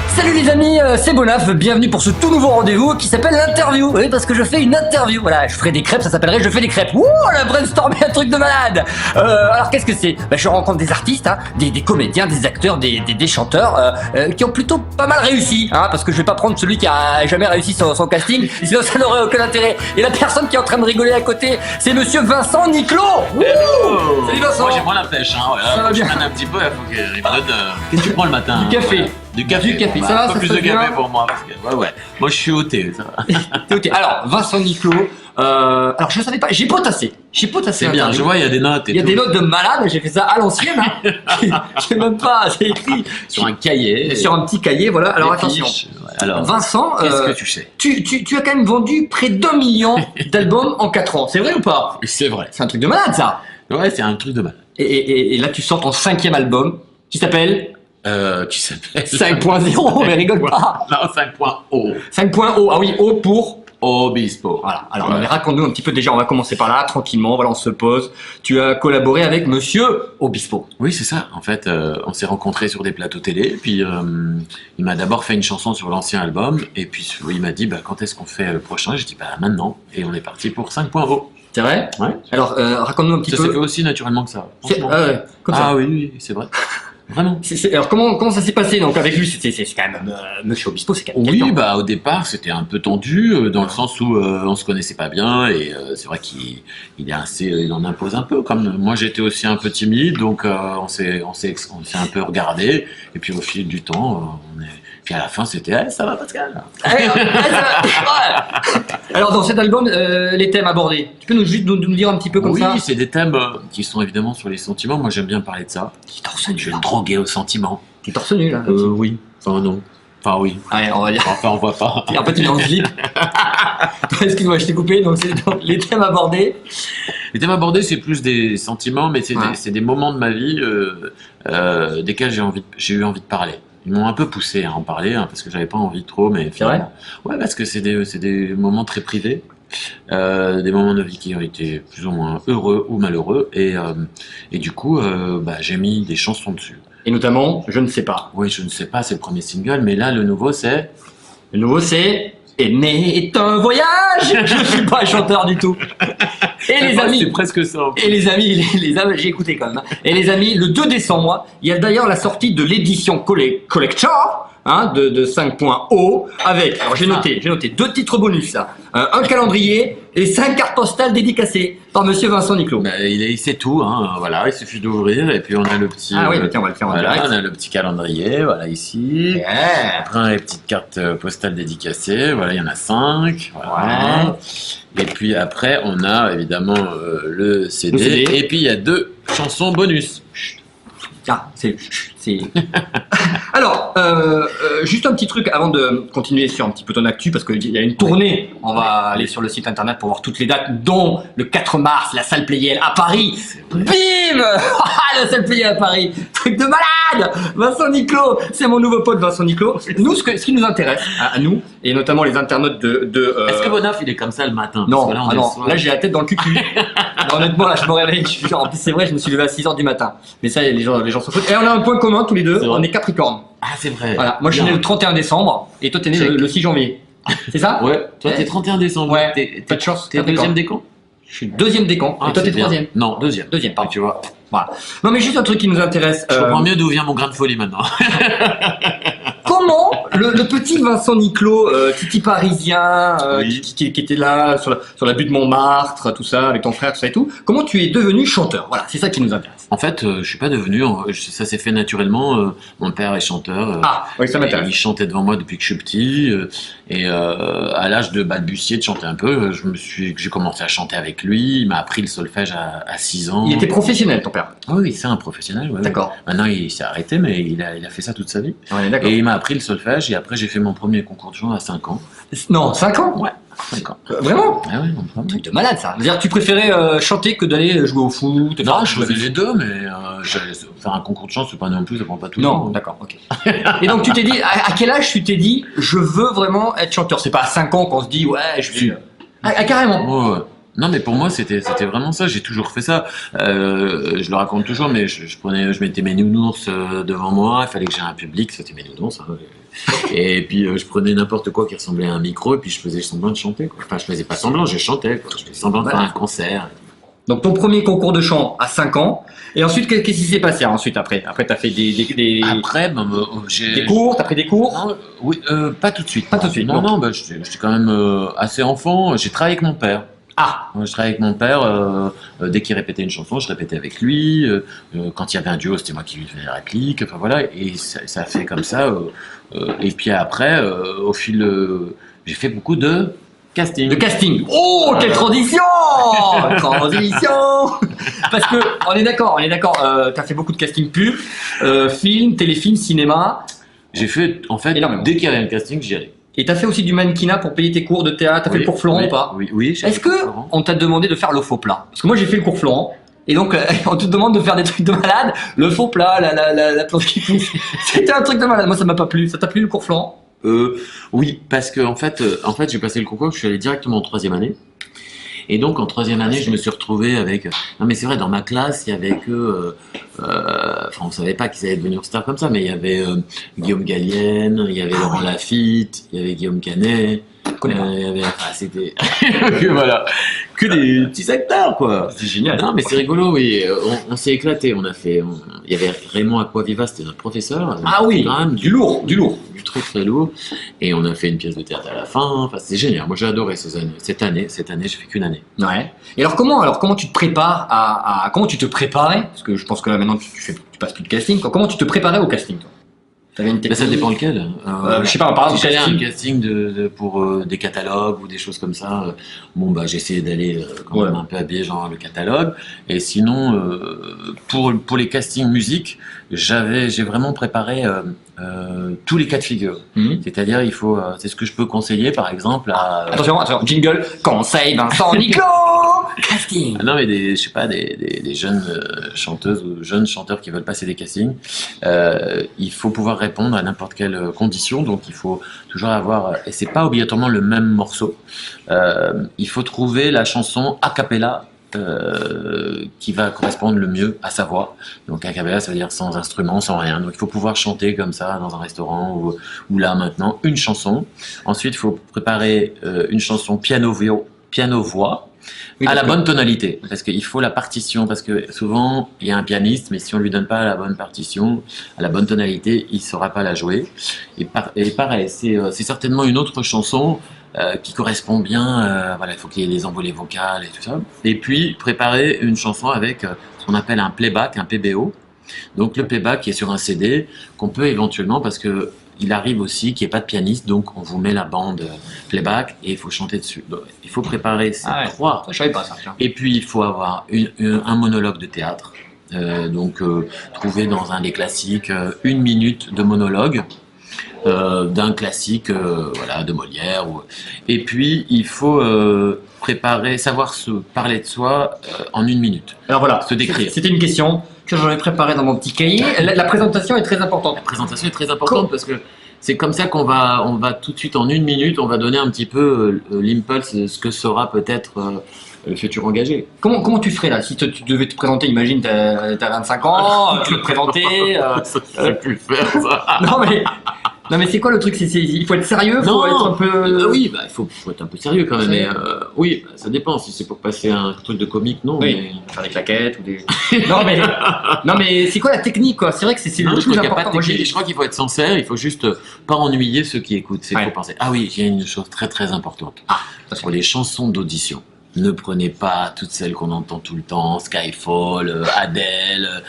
Salut les amis, c'est Bonaf, bienvenue pour ce tout nouveau rendez-vous qui s'appelle l'interview. Oui, parce que je fais une interview, voilà, je ferai des crêpes, ça s'appellerait Je fais des crêpes. Ouh, la brainstorming, un truc de malade. Alors qu'est-ce que c'est? Je rencontre des artistes, hein, des comédiens, des acteurs, des chanteurs qui ont plutôt pas mal réussi, hein, parce que je vais pas prendre celui qui a jamais réussi son casting, sinon ça n'aurait aucun intérêt. Et la personne qui est en train de rigoler à côté, c'est monsieur Vincent Niclot. Hello. Salut Vincent. Moi j'ai moins la pêche, hein, voilà. Ça va bien. Je traîne un petit peu, il faut qu'il me donne. Qu'est-ce que tu prends le matin? Du café. Voilà. Du café. Du café. Bah, Ça va, un ça peu plus se de passe bien café pour moi. Parce que, ouais. Moi je suis au thé, ça va. T'es ok. Alors, Vincent Niclot, alors je savais pas, j'ai potassé. C'est bien, l'interview. je vois, il y a des notes et Il y a tout. des notes de malade, j'ai fait ça à l'ancienne, hein. J'ai même pas, j'ai écrit Sur un cahier. sur un petit cahier, voilà. Alors des attention. fiches. Ouais, alors, Vincent, qu'est-ce que tu sais? tu as quand même vendu près d'1 million d'albums en 4 ans, c'est vrai ou pas? C'est vrai. C'est un truc de malade ça. Ouais, c'est un truc de mal. Et là tu sors ton 5e album, qui s'appelle Qui s'appelle 5.0, mais rigole pas. Non, 5.0. 5.0, ah oui, O pour... Obispo. Voilà, alors Ouais. raconte-nous un petit peu déjà, on va commencer par là, tranquillement, voilà, on se pose. Tu as collaboré avec monsieur Obispo. Oui, c'est ça. En fait, on s'est rencontrés sur des plateaux télé, puis il m'a d'abord fait une chanson sur l'ancien album, et puis il m'a dit quand est-ce qu'on fait le prochain? J'ai dit maintenant, et on est parti pour 5.0. C'est vrai? Ouais. Alors, raconte-nous un petit Ça s'est fait peu. aussi naturellement que ça. C'est- franchement. ah ouais, comme ça. Ah oui, c'est vrai. Vraiment. Alors, comment ça s'est passé donc avec lui? C'est quand même monsieur Obispo, c'est quand même Oui, quelqu'un. au départ, c'était un peu tendu, dans le sens où on se connaissait pas bien, et c'est vrai qu'il est assez, il en impose un peu. Comme moi, j'étais aussi un peu timide, donc on s'est un peu regardé, et puis au fil du temps, puis à la fin, c'était ça va Pascal. Alors, dans cet album, les thèmes abordés, tu peux juste nous dire un petit peu comme Oui, ça? c'est des thèmes qui sont évidemment sur les sentiments. Moi, j'aime bien parler de ça. T'es torse Je nu, vais là. me droguer aux sentiments. T'es torse nu, là. Oui. Enfin, non. Enfin, oui. Allez, on va dire. Enfin, on voit pas. Et en fait, il est en slip. Excuse-moi, je t'ai coupé. Donc, c'est donc, les thèmes abordés. Les thèmes abordés, c'est plus des sentiments, mais c'est Ouais. c'est des moments de ma vie desquels j'ai eu envie de parler. Ils m'ont un peu poussé à en parler, hein, parce que j'avais pas envie trop, mais C'est vrai? Ouais, parce que c'est des moments très privés, des moments de vie qui ont été plus ou moins heureux ou malheureux, et du coup, j'ai mis des chansons dessus. Et notamment, je ne sais pas. Oui, je ne sais pas, c'est le premier single, mais là, le nouveau, c'est... Le nouveau, c'est Aimer est un voyage. Je suis pas chanteur du tout. Et les C'est amis. presque ça. Et les amis, les amis, j'ai écouté quand même. Et les amis, le 2 décembre, il y a d'ailleurs la sortie de l'édition Collector, hein, de 5.0, avec, alors j'ai noté 2 titres bonus là, un calendrier et 5 cartes postales dédicacées par monsieur Vincent Niclot. Il sait tout, hein, voilà, il suffit d'ouvrir, et puis on a le petit... Ah oui, tiens, on va le faire en voilà, direct. on a le petit calendrier, voilà, ici. Yeah. Après, on a les petites cartes postales dédicacées, voilà, il y en a 5. Voilà. Ouais. Et puis après, on a évidemment le CD, Le CD. et puis il y a 2 chansons bonus. Ah, c'est... Alors, juste un petit truc avant de continuer sur un petit peu ton actu, parce qu'il y a une tournée. On va aller sur le site internet pour voir toutes les dates, dont le 4 mars, la salle Playel à Paris. Bim. La salle Playel à Paris. Truc de malade. Vincent Niclot, c'est mon nouveau pote Vincent Niclot. Nous, ce qui nous intéresse, à nous, et notamment les internautes Est-ce que Bonaf, il est comme ça le matin? non, Parce que là, on est non. le soir. Là j'ai la tête dans le cul. Honnêtement, là je me réveille. Je suis genre, en plus c'est vrai, je me suis levé à 6h du matin. Mais ça, les gens s'en foutent. Et on a un point commun tous les deux, C'est vrai. on est Capricorne. Ah, c'est vrai. Voilà, moi je suis né Bien. le 31 décembre et toi t'es né Check. le 6 janvier. C'est ça? Ouais, toi, t'es 31 décembre. Ouais. T'es Pas de chance, T'es Capricorne. deuxième des cons? Je suis deuxième des camps. Et toi c'est t'es bien. troisième. Non, deuxième. Deuxième, pardon. Tu vois. Voilà. Non mais juste un truc qui nous intéresse. Je comprends mieux d'où vient mon grain de folie maintenant. Comment le petit Vincent Niclot, titi parisien, Oui. qui était là sur la butte Montmartre, tout ça, avec ton frère, tout ça et tout, comment tu es devenu chanteur? Voilà, c'est ça qui nous intéresse. En fait, je suis pas devenu. Ça s'est fait naturellement. Mon père est chanteur. Ah, oui, ça Et m'intéresse. il chantait devant moi depuis que je suis petit. Et à l'âge de balbutier de chanter un peu, j'ai commencé à chanter avec lui. Il m'a appris le solfège à 6 ans. Il était professionnel, ton père. Ah oui, c'est un professionnel. Ouais, D'accord. ouais. Maintenant, il s'est arrêté, mais il a fait ça toute sa vie. Ouais, d'accord. Et il m'a appris le solfège. Et après, j'ai fait mon premier concours de chant à 5 ans. Non, 5 ans? Ouais, 5 ans. Vraiment? Ah ouais, non, vraiment. Truc de malade ça. C'est-à-dire que tu préférais chanter que d'aller jouer au foot? Non, je faisais les deux, mais faire un concours de chant, c'est pas non plus, ça prend pas tout le Non, temps. d'accord, ok. Et donc tu t'es dit, à quel âge tu t'es dit, je veux vraiment être chanteur? C'est pas à 5 ans qu'on se dit, ouais, je vais... Ah, carrément. Ouais, ouais. Non, mais pour moi, c'était vraiment ça. J'ai toujours fait ça. Je le raconte toujours, mais je mettais mes nounours devant moi. Il fallait que j'ai un public. C'était mes nounours. Hein. Et puis, je prenais n'importe quoi qui ressemblait à un micro, et puis je faisais semblant de chanter, quoi. Enfin, je faisais pas semblant, je chantais, quoi. Je faisais semblant de faire un concert. Donc ton premier concours de chant à 5 ans, et ensuite qu'est-ce qui s'est passé ensuite après? Après t'as fait Après, j'ai... des cours, t'as pris des cours? Non, oui, pas tout de suite. Pas tout de suite. Non, non, j'étais quand même assez enfant. J'ai travaillé avec mon père. Ah, Moi, je travaillais avec mon père. Dès qu'il répétait une chanson, je répétais avec lui. Quand il y avait un duo, c'était moi qui lui faisais la réplique. Enfin voilà, et ça a fait comme ça. Et puis après, au fil, j'ai fait beaucoup de casting. de casting. Oh, quelle transition! Transition! Parce que on est d'accord. T'as fait beaucoup de casting pub, film, téléfilm, cinéma. J'ai fait, en fait, Énormément. dès qu'il y avait un casting, j'y allais. Et t'as fait aussi du mannequinat pour payer tes cours de théâtre. T'as fait le cours Florent oui, ou pas? Oui. J'ai Est-ce fait le que cours Florent. on t'a demandé de faire le faux plat? Parce que moi j'ai fait le cours Florent. Et donc on te demande de faire des trucs de malade, le faux plat, la plante qui pousse. C'était un truc de malade. Moi ça m'a pas plu. Ça t'a plu le cours Florent? Oui, parce que en fait, j'ai passé le concours, je suis allé directement en troisième année. Et donc en troisième année, je me suis retrouvé avec. Non mais c'est vrai, dans ma classe, il y avait que. Enfin, on savait pas qu'ils allaient devenir stars comme ça, mais il y avait Guillaume Gallienne, il y avait Laurent Lafitte, il y avait Guillaume Canet. Il y avait. Enfin, c'était. Voilà. Que des petits acteurs, quoi. C'est génial. Non, mais c'est rigolo, oui. On s'est éclaté. Il y avait Raymond Aquaviva, c'était notre professeur. Ah oui, du lourd. Du très très lourd. Et on a fait une pièce de théâtre à la fin. Enfin, c'était génial. Moi, j'ai adoré ces années. Cette année, j'ai fait qu'une année. Ouais. Et alors comment tu te prépares comment tu te préparais? Parce que je pense que là maintenant tu passes plus de casting. Comment tu te préparais au casting, toi? T'avais une Mais technique? ça dépend lequel. Je sais pas, par exemple, Si j'allais à un casting. casting pour des catalogues ou des choses comme ça, j'essayais d'aller quand même un peu habillé genre le catalogue. Et sinon, pour les castings musique, j'ai vraiment préparé tous les cas de figure. C'est-à-dire, c'est ce que je peux conseiller, par exemple, à... Attention, jingle. Conseil Vincent Niclot. Casting. Non, mais je sais pas, des jeunes chanteuses ou jeunes chanteurs qui veulent passer des castings, il faut pouvoir répondre à n'importe quelle condition, donc il faut toujours avoir, et c'est pas obligatoirement le même morceau, il faut trouver la chanson a cappella qui va correspondre le mieux à sa voix. Donc a cappella, ça veut dire sans instrument, sans rien. Donc il faut pouvoir chanter comme ça dans un restaurant ou là maintenant une chanson. Ensuite, il faut préparer une chanson piano-voix. Oui, à la bonne tonalité, parce qu'il faut la partition, parce que souvent il y a un pianiste, mais si on lui donne pas la bonne partition, à la bonne tonalité, il saura pas la jouer. Et pareil, c'est certainement une autre chanson qui correspond bien. Voilà, il faut qu'il y ait les envolées vocales et tout ça. Et puis préparer une chanson avec ce qu'on appelle un playback, un PBO. Donc le playback qui est sur un CD qu'on peut éventuellement, parce que il arrive aussi qu'il n'y ait pas de pianiste, donc on vous met la bande playback et il faut chanter dessus. Donc, il faut préparer ces trois. Je savais pas ça. Et puis il faut avoir un monologue de théâtre. Trouver dans un des classiques 1 minute de monologue d'un classique de Molière. Et puis il faut savoir se parler de soi en 1 minute. Alors voilà, se décrire. C'était une question que j'en ai préparée dans mon petit cahier. La présentation est très importante. La présentation est très importante parce que c'est comme ça qu'on va tout de suite en 1 minute, on va donner un petit peu l'impulse de ce que sera peut-être le futur engagé. Comment tu ferais là si tu devais te présenter? Imagine t'as 25 ans, tu veux te présenter. Ça, j'ai pu le faire ça. Non mais c'est quoi le truc? Il faut être sérieux, faut être un peu. Oui, il faut être un peu sérieux quand même. Mais, oui, ça dépend. Si c'est pour passer un truc de comique, non. Oui. Mais... Faire des claquettes ou des. non mais c'est quoi la technique, quoi? C'est vrai que c'est le plus important. Je crois qu'il faut être sincère. Il faut juste pas ennuyer ceux qui écoutent. C'est faut penser. Ah oui, il y a une chose très très importante. Pour les chansons d'audition. Ne prenez pas toutes celles qu'on entend tout le temps, Skyfall, Adele,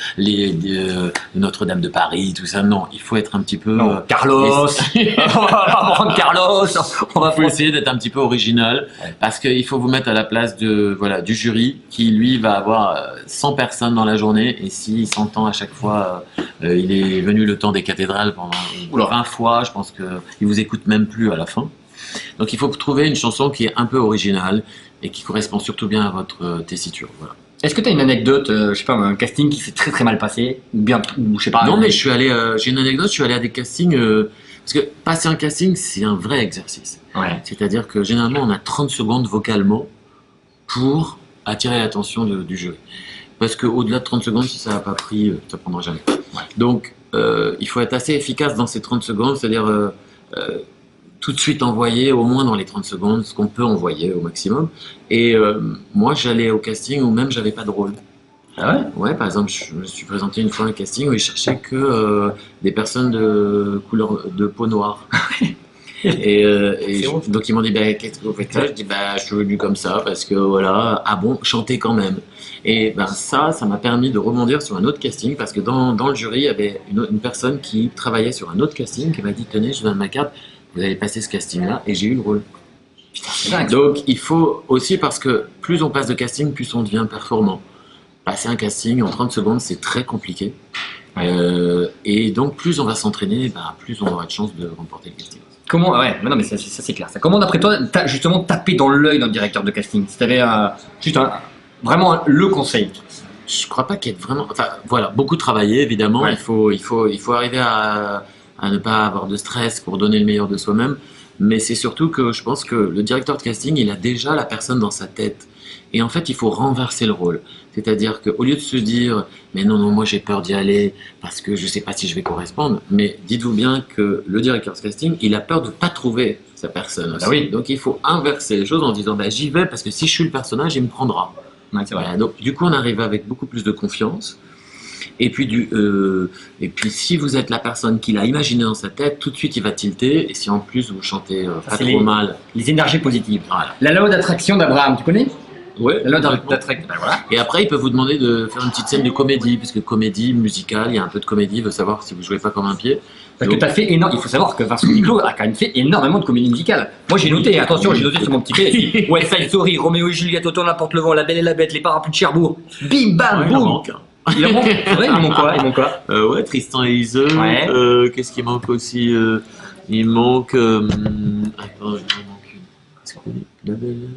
Notre-Dame de Paris, tout ça. Non, il faut être un petit peu... Carlos, on va prendre Carlos. Il faut essayer d'être un petit peu original, parce qu'il faut vous mettre à la place du jury, qui lui va avoir 100 personnes dans la journée, et s'il s'entend à chaque fois, il est venu le temps des cathédrales pendant 20 fois, je pense qu'il vous écoute même plus à la fin. Donc il faut trouver une chanson qui est un peu originale, et qui correspond surtout bien à votre tessiture. Voilà. Est-ce que tu as une anecdote, je sais pas, un casting qui s'est très très mal passé, ou je sais pas. Non, mais j'ai une anecdote. Je suis allé à des castings parce que passer un casting, c'est un vrai exercice. Ouais. C'est-à-dire que généralement, on a 30 secondes vocalement pour attirer l'attention du jury. Parce qu'au-delà de 30 secondes, si ça n'a pas pris, ça prendra jamais. Donc, il faut être assez efficace dans ces 30 secondes, c'est-à-dire tout de suite envoyer, au moins dans les 30 secondes, ce qu'on peut envoyer au maximum. Et moi, j'allais au casting où même j'avais pas de rôle. Ah ouais? Ouais, par exemple, je me suis présenté une fois à un casting où ils cherchaient que des personnes de couleur de peau noire. Donc ils m'ont dit qu'est-ce que vous faites ça? Je dis je suis venu comme ça parce que voilà, ah bon, chanter quand même. Et ça m'a permis de rebondir sur un autre casting parce que dans le jury il y avait une personne qui travaillait sur un autre casting qui m'a dit tenez, je vous donne ma carte, vous allez passer ce casting là, et j'ai eu le rôle. Putain, donc il faut aussi, parce que plus on passe de casting, plus on devient performant. Passer un casting en 30 secondes, c'est très compliqué. Et donc, plus on va s'entraîner, plus on aura de chance de remporter le casting. Comment, ouais, mais non, mais ça c'est clair. Ça. Comment, d'après toi, t'as justement tapé dans l'œil d'un directeur de casting? Si t'avais vraiment le conseil. Je crois pas qu'il y ait vraiment. Enfin, voilà, beaucoup travailler, évidemment. Ouais. Il faut arriver à ne pas avoir de stress pour donner le meilleur de soi-même. Mais c'est surtout que je pense que le directeur de casting, il a déjà la personne dans sa tête. Et en fait, il faut renverser le rôle. C'est-à-dire qu'au lieu de se dire « mais non, moi j'ai peur d'y aller parce que je ne sais pas si je vais correspondre », mais dites-vous bien que le directeur de casting, il a peur de ne pas trouver sa personne aussi. Oui. Donc il faut inverser les choses en disant « j'y vais parce que si je suis le personnage, il me prendra ». Ouais, c'est vrai. Voilà, donc du coup, on arrive avec beaucoup plus de confiance. Et puis, si vous êtes la personne qu'il a imaginé dans sa tête, tout de suite il va tilter. Et si en plus vous chantez pas trop mal. Les énergies positives. Voilà. La loi d'attraction d'Abraham, tu connais? Ouais. La loi d'attraction. Voilà. Et après, il peut vous demander de faire une petite scène de comédie, puisque comédie musicale, il y a un peu de comédie, il veut savoir si vous jouez pas comme un pied. Parce que tu as fait énormément. Il faut savoir que Vincent Niclot a quand même fait énormément de comédie musicale. Moi j'ai noté, attention, j'ai noté sur mon petit pied. West Side Story, Roméo et Juliette, Autant n'importe le vent, La Belle et la Bête, Les Parapluies de Cherbourg. Bim bam boum. Il en manque. C'est vrai, il manque quoi? Ouais, Tristan et Isolde. Ouais. Qu'est-ce qui manque aussi? Il manque. Attends, il manque une.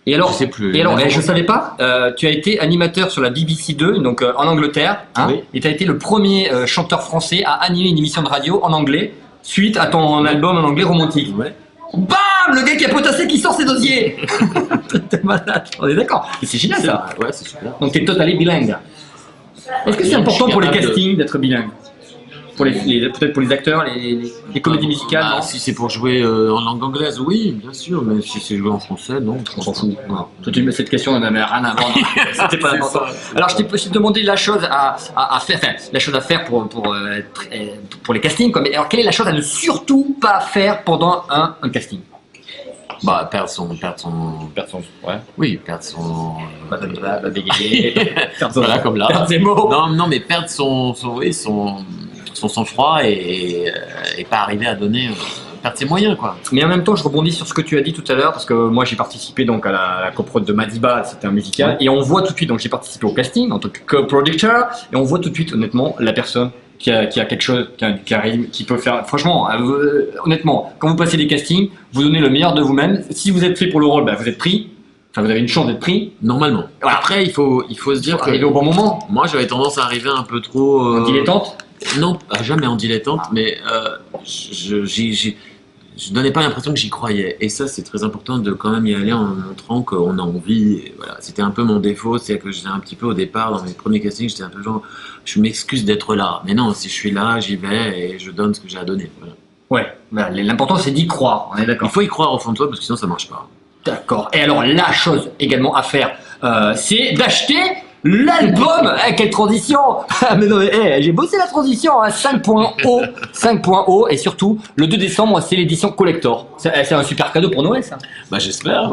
Et alors, je sais plus. Je savais pas, tu as été animateur sur la BBC 2, donc en Angleterre, hein, oui. Et tu as été le premier chanteur français à animer une émission de radio en anglais, suite à ton album en anglais romantique. Ouais. Bam! Le gars qui a potassé qui sort ses dossiers. T'es malade. On est d'accord. Et c'est génial ça. Ouais, c'est super. Donc t'es totalement bilingue. Est-ce que c'est important pour les castings d'être bilingue? Peut-être pour les acteurs, les comédies musicales, non? Si c'est pour jouer en langue anglaise, oui, bien sûr, mais si c'est joué en français, non. On s'en fout. Cette question n'avait rien à voir. C'était pas important. Alors je t'ai demandé la chose à faire pour les castings. Mais alors quelle est la chose à ne surtout pas faire pendant un casting? Perdre son. Ouais. Oui, perdre son. Bégayer. Voilà, comme là. Perdre ses mots. Non, mais perdre son sang-froid et pas arriver à donner. Perdre ses moyens, quoi. Mais en même temps, je rebondis sur ce que tu as dit tout à l'heure, parce que moi j'ai participé donc à la coprod de Madiba, c'était un musical, ouais. Et on voit tout de suite, donc j'ai participé au casting en tant que co-producteur, et on voit tout de suite, honnêtement, la personne qui a quelque chose, qui peut faire. Franchement, honnêtement, quand vous passez des castings, vous donnez le meilleur de vous-même. Si vous êtes fait pour le rôle, vous êtes pris. Enfin, vous avez une chance d'être pris. Normalement. Voilà. Après, il faut se dire que. Arriver au bon moment. Moi, j'avais tendance à arriver un peu trop. En dilettante? Non, jamais en dilettante, mais je donnais pas l'impression que j'y croyais. Et ça, c'est très important de quand même y aller en montrant qu'on a envie. Et voilà, c'était un peu mon défaut, c'est que j'étais un petit peu au départ dans mes premiers castings, j'étais un peu genre, je m'excuse d'être là. Mais non, si je suis là, j'y vais et je donne ce que j'ai à donner. Voilà. Ouais, l'important c'est d'y croire. On est d'accord. Il faut y croire au fond de toi parce que sinon ça marche pas. D'accord. Et alors la chose également à faire, c'est d'acheter l'album. Quelle transition. Mais non, j'ai bossé la transition à 5.0 et surtout le 2 décembre c'est l'édition collector. C'est un super cadeau pour Noël ça. J'espère,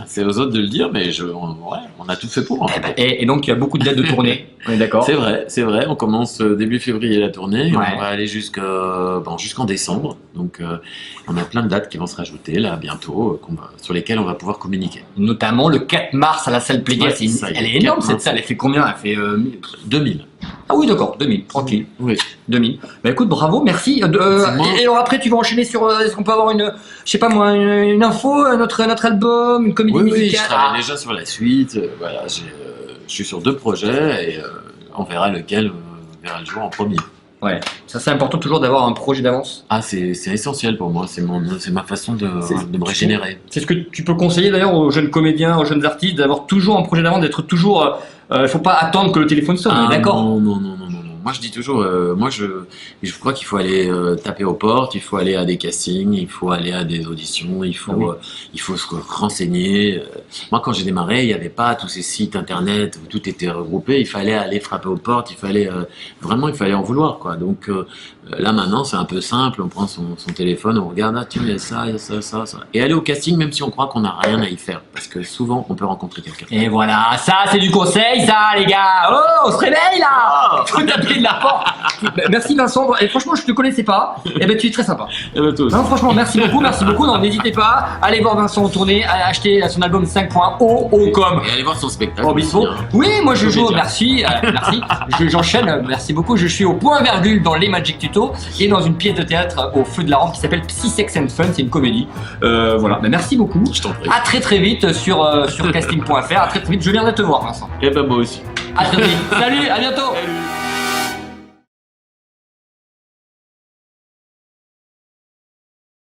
c'est aux autres de le dire, mais on a tout fait pour. Et donc il y a beaucoup de dates de tournée. On est d'accord. C'est vrai, on commence début février la tournée, ouais. On va aller jusqu'en décembre, donc on a plein de dates qui vont se rajouter là bientôt, sur lesquelles on va pouvoir communiquer. Notamment le 4 mars à la salle Pléguer, elle est énorme cette salle, elle fait combien? Elle fait 2000. Ah oui d'accord, 2000, tranquille. Oui. 2000. Écoute, bravo, merci. Et alors après tu vas enchaîner sur, est-ce qu'on peut avoir une info, notre album, une comédie musicale? Oui, je travaille déjà sur la suite, voilà, je suis sur 2 projets et on verra lequel verra le jour en premier. Ouais. Ça, c'est important toujours d'avoir un projet d'avance. Ah, c'est essentiel pour moi, c'est ma façon de me régénérer. C'est ce que tu peux conseiller d'ailleurs aux jeunes comédiens, aux jeunes artistes, d'avoir toujours un projet d'avance, d'être toujours. Faut pas attendre que le téléphone sonne, on est d'accord? Non. Moi, je dis toujours, je crois qu'il faut aller taper aux portes, il faut aller à des castings, il faut aller à des auditions, il faut se renseigner. Moi, quand j'ai démarré, il n'y avait pas tous ces sites internet où tout était regroupé. Il fallait aller frapper aux portes, il fallait en vouloir, quoi. Donc là, maintenant, c'est un peu simple. On prend son téléphone, on regarde, ah, tiens, il y a ça, et aller au casting, même si on croit qu'on n'a rien à y faire, parce que souvent, on peut rencontrer quelqu'un. Et voilà, ça c'est du conseil, ça les gars. Oh, on se réveille là. Faut taper de la porte. Merci Vincent. Et franchement, je te connaissais pas. Et ben tu es très sympa. Non, franchement, merci beaucoup. Non, n'hésitez pas. Allez voir Vincent en tournée, acheter son album 5.0 comme. Et allez voir son spectacle. Obispo. Oui, moi je joue. Merci. J'enchaîne. Merci beaucoup. Je suis au point virgule dans les Magic Tuto et dans une pièce de théâtre au feu de la rampe qui s'appelle Psy Sex and Fun. C'est une comédie. Voilà. Ben, merci beaucoup. Je t'en prie. À très vite sur casting.fr. À très vite. Je viendrai te voir, Vincent. Et ben moi aussi. À très vite. Salut, à bientôt. Salut.